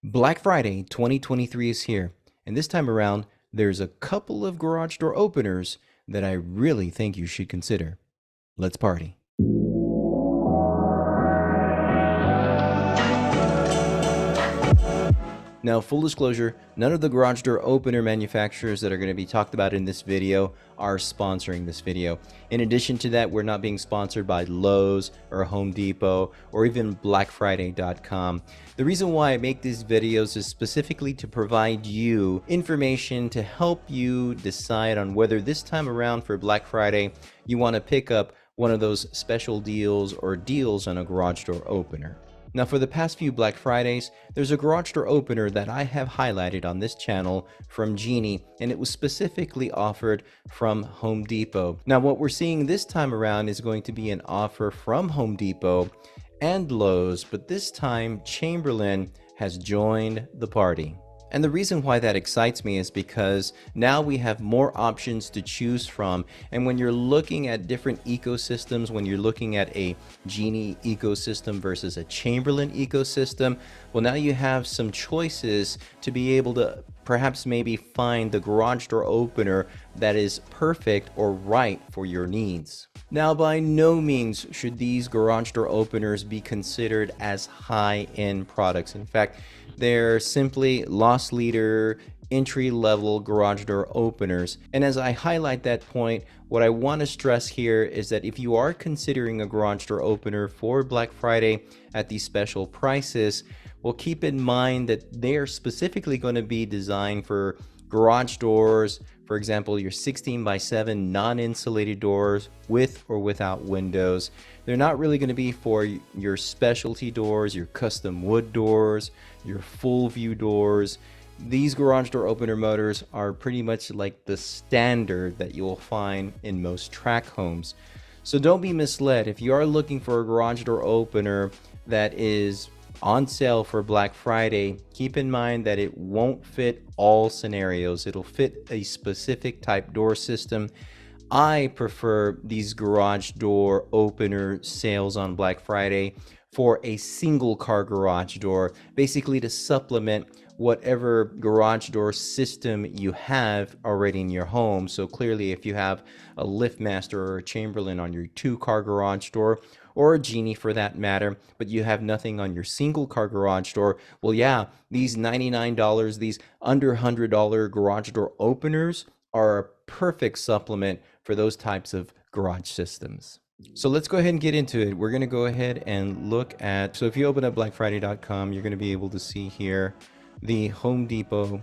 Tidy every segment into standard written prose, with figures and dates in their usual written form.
Black Friday 2023 is here, and this time around, there's a couple of garage door openers that I really think you should consider. Let's party. Now, full disclosure, none of the garage door opener manufacturers that are going to be talked about in this video are sponsoring this video. In addition to that, we're not being sponsored by Lowe's or Home Depot or even BlackFriday.com. The reason why I make these videos is specifically to provide you information to help you decide on whether this time around for Black Friday you want to pick up one of those special deals or deals on a garage door opener. Now, for the past few Black Fridays, there's a garage door opener that I have highlighted on this channel from Genie, and it was specifically offered from Home Depot. Now, what we're seeing this time around is going to be an offer from Home Depot and Lowe's, but this time Chamberlain has joined the party. And the reason why that excites me is because now we have more options to choose from. And when you're looking at different ecosystems, when you're looking at a Genie ecosystem versus a Chamberlain ecosystem, well, now you have some choices to be able to perhaps maybe find the garage door opener that is perfect or right for your needs. Now, by no means should these garage door openers be considered as high-end products. In fact, they're simply loss leader, entry-level garage door openers. And as I highlight that point, what I want to stress here is that if you are considering a garage door opener for Black Friday at these special prices, well, keep in mind that they are specifically going to be designed for garage doors, for example, your 16x7 non-insulated doors with or without windows. They're not really going to be for your specialty doors, your custom wood doors, your full view doors. These garage door opener motors are pretty much like the standard that you'll find in most track homes. So don't be misled. If you are looking for a garage door opener that is on sale for Black Friday, keep in mind that it won't fit all scenarios. It'll fit a specific type door system. I prefer these garage door opener sales on Black Friday for a single car garage door, basically to supplement whatever garage door system you have already in your home. So clearly, if you have a LiftMaster or a Chamberlain on your 2-car garage door, or a Genie for that matter, but you have nothing on your single car garage door, well, yeah, these $99, these under $100 garage door openers are a perfect supplement for those types of garage systems. So let's go ahead and get into it. We're going to go ahead and look at, so if you open up BlackFriday.com, you're going to be able to see here the Home Depot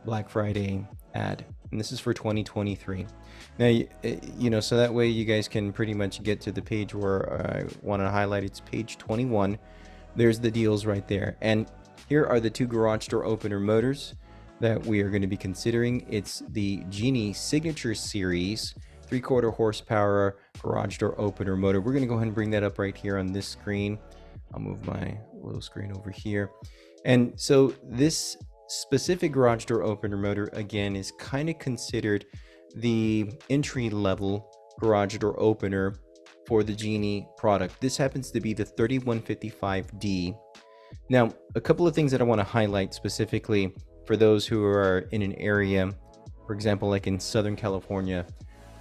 Black Friday ad, and this is for 2023. Now, so that way you guys can pretty much get to the page where I want to highlight. It's page 21. There's the deals right there. And here are the 2 garage door opener motors that we are going to be considering. It's the Genie Signature Series 3/4 horsepower garage door opener motor. We're going to go ahead and bring that up right here on this screen. I'll move my little screen over here. And so this specific garage door opener motor, again, is kind of considered the entry-level garage door opener for the Genie product. This happens to be the 3155D. Now, a couple of things that I want to highlight specifically for those who are in an area, for example, like in Southern California,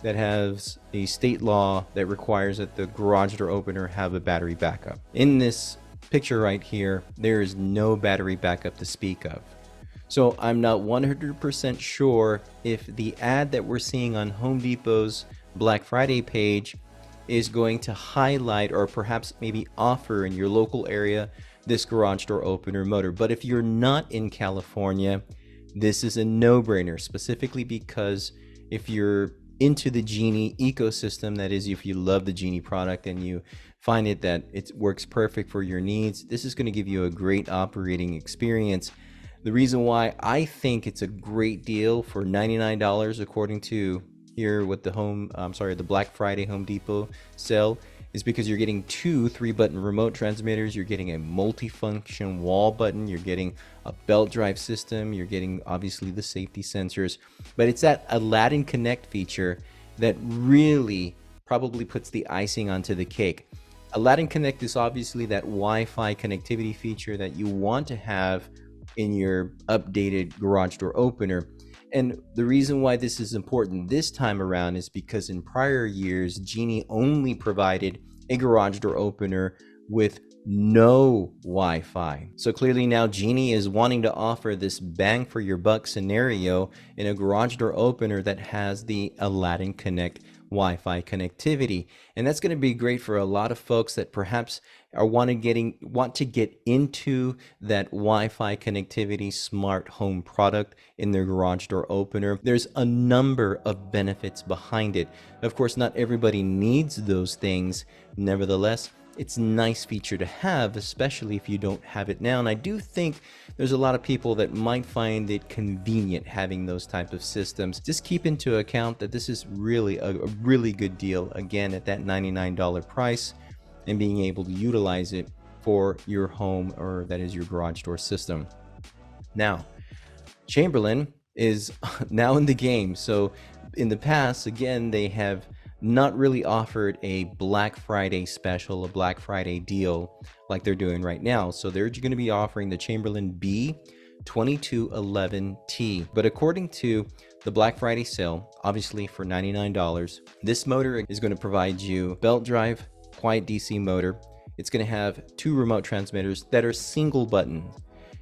that has a state law that requires that the garage door opener have a battery backup. In this picture right here, there is no battery backup to speak of. So I'm not 100% sure if the ad that we're seeing on Home Depot's Black Friday page is going to highlight or perhaps maybe offer in your local area this garage door opener motor. But if you're not in California, this is a no-brainer, specifically because if you're into the Genie ecosystem, that is, if you love the Genie product and you find it that it works perfect for your needs, this is going to give you a great operating experience. The reason why I think it's a great deal for $99, according to here with the Black Friday Home Depot sale, is because you're getting 2 3-button remote transmitters, you're getting a multifunction wall button, you're getting a belt drive system, you're getting obviously the safety sensors, but it's that Aladdin Connect feature that really probably puts the icing onto the cake. Aladdin Connect is obviously that Wi-Fi connectivity feature that you want to have in your updated garage door opener. And the reason why this is important this time around is because in prior years, Genie only provided a garage door opener with no Wi-Fi. So clearly now Genie is wanting to offer this bang for your buck scenario in a garage door opener that has the Aladdin Connect Wi-Fi connectivity. And that's going to be great for a lot of folks that perhaps want to get into that Wi-Fi connectivity smart home product in their garage door opener. There's a number of benefits behind it. Of course, not everybody needs those things. Nevertheless, it's a nice feature to have, especially if you don't have it now. And I do think there's a lot of people that might find it convenient having those type of systems. Just keep into account that this is really a really good deal, again, at that $99 price, and being able to utilize it for your home, or that is your garage door system. Now, Chamberlain is now in the game. So in the past, again, they have not really offered a Black Friday special, a Black Friday deal like they're doing right now. So they're going to be offering the Chamberlain B2211T. But according to the Black Friday sale, obviously for $99, this motor is going to provide you belt drive, quiet DC motor. It's going to have 2 remote transmitters that are single button.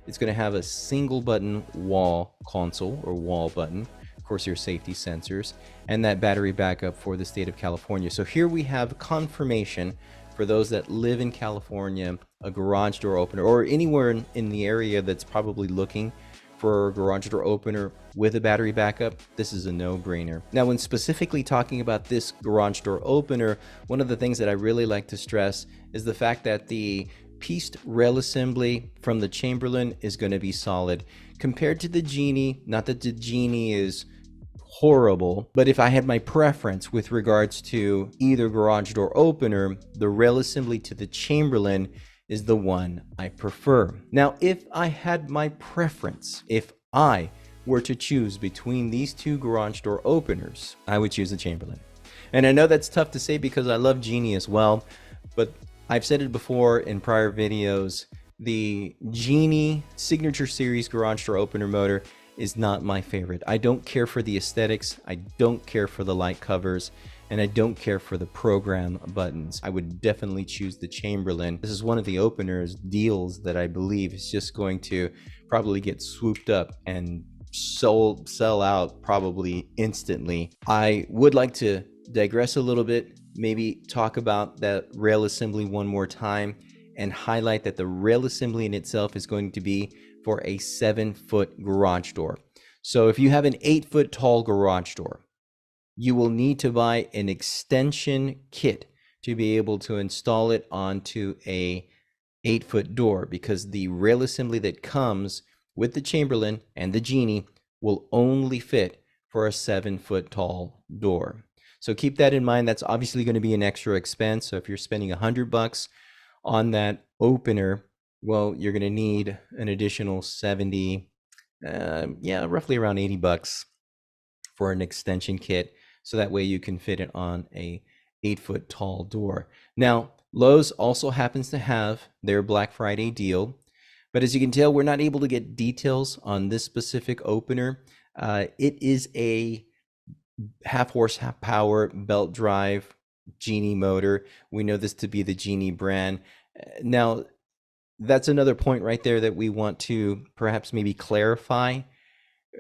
It's going to have a single button wall console, or wall button, of course your safety sensors, and that battery backup for the state of California. So here we have confirmation for those that live in California, a garage door opener, or anywhere in the area that's probably looking for a garage door opener with a battery backup. This is a no-brainer. Now, when specifically talking about this garage door opener, one of the things that I really like to stress is the fact that the pieced rail assembly from the Chamberlain is going to be solid compared to the Genie. Not that the Genie is horrible, but if I had my preference with regards to either garage door opener, the rail assembly to the Chamberlain is the one I prefer. Now, if I had my preference, if I were to choose between these two garage door openers, I would choose the Chamberlain. And I know that's tough to say because I love Genie as well, but I've said it before in prior videos, the Genie Signature Series garage door opener motor is not my favorite. I don't care for the aesthetics, I don't care for the light covers, and I don't care for the program buttons. I would definitely choose the Chamberlain. This is one of the openers deals that I believe is just going to probably get swooped up and sell out probably instantly. I would like to digress a little bit, maybe talk about that rail assembly one more time, and highlight that the rail assembly in itself is going to be for a 7-foot garage door. So if you have an 8-foot tall garage door, you will need to buy an extension kit to be able to install it onto a 8-foot door, because the rail assembly that comes with the Chamberlain and the Genie will only fit for a 7-foot tall door. So keep that in mind. That's obviously going to be an extra expense. So if you're spending $100 on that opener, well, you're going to need an additional 70, roughly around $80 for an extension kit. So that way you can fit it on a 8-foot tall door. Now, Lowe's also happens to have their Black Friday deal, but as you can tell, we're not able to get details on this specific opener. It is a half horsepower belt drive Genie motor. We know this to be the Genie brand. Now, that's another point right there that we want to perhaps maybe clarify.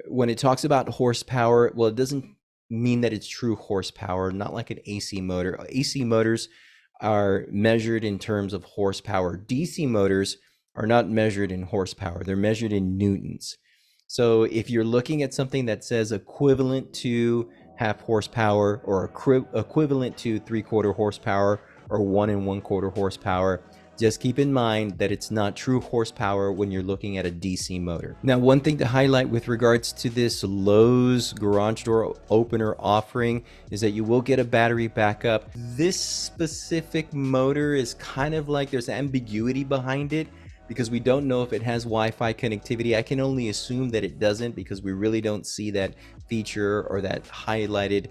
When it talks about horsepower, well, it doesn't mean that it's true horsepower, not like an AC motor. AC motors are measured in terms of horsepower. DC motors are not measured in horsepower. They're measured in newtons. So if you're looking at something that says equivalent to half horsepower, or equivalent to 3/4 horsepower, or 1 1/4 horsepower, just keep in mind that it's not true horsepower when you're looking at a DC motor. Now, one thing to highlight with regards to this Lowe's garage door opener offering is that you will get a battery backup. This specific motor is kind of like, there's ambiguity behind it, because we don't know if it has Wi-Fi connectivity. I can only assume that it doesn't, because we really don't see that feature or that highlighted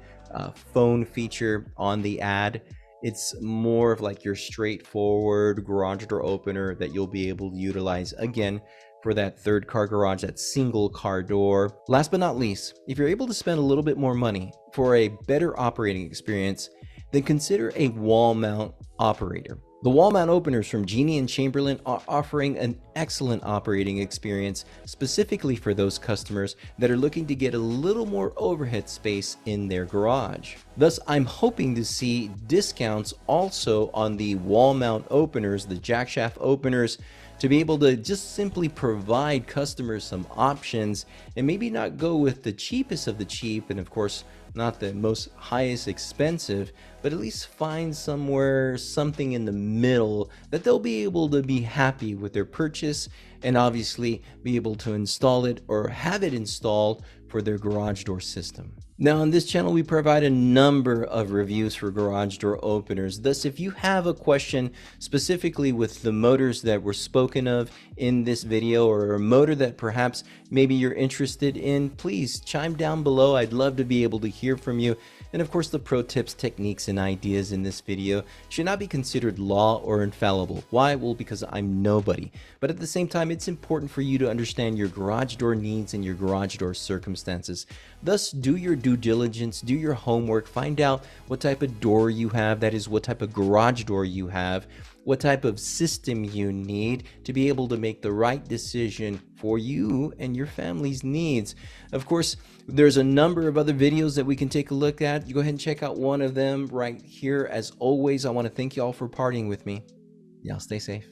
phone feature on the ad. It's more of like your straightforward garage door opener that you'll be able to utilize, again, for that third car garage, that single car door. Last but not least, if you're able to spend a little bit more money for a better operating experience, then consider a wall mount operator. The wall mount openers from Genie and Chamberlain are offering an excellent operating experience specifically for those customers that are looking to get a little more overhead space in their garage. Thus, I'm hoping to see discounts also on the wall mount openers, the Jackshaft openers, to be able to just simply provide customers some options and maybe not go with the cheapest of the cheap, and of course not the most highest expensive, but at least find something in the middle that they'll be able to be happy with their purchase and obviously be able to install it or have it installed for their garage door system. Now on this channel we provide a number of reviews for garage door openers. Thus, if you have a question specifically with the motors that were spoken of in this video, or a motor that perhaps maybe you're interested in, please chime down below. I'd love to be able to hear from you. And of course, the pro tips, techniques, and ideas in this video should not be considered law or infallible. Why? Well, because I'm nobody. But at the same time, it's important for you to understand your garage door needs and your garage door circumstances. Thus, do your due diligence, do your homework, find out what type of door you have, that is, what type of garage door you have, what type of system you need to be able to make the right decision for you and your family's needs. Of course, there's a number of other videos that we can take a look at. You go ahead and check out one of them right here. As always, I want to thank you all for partying with me. Y'all stay safe.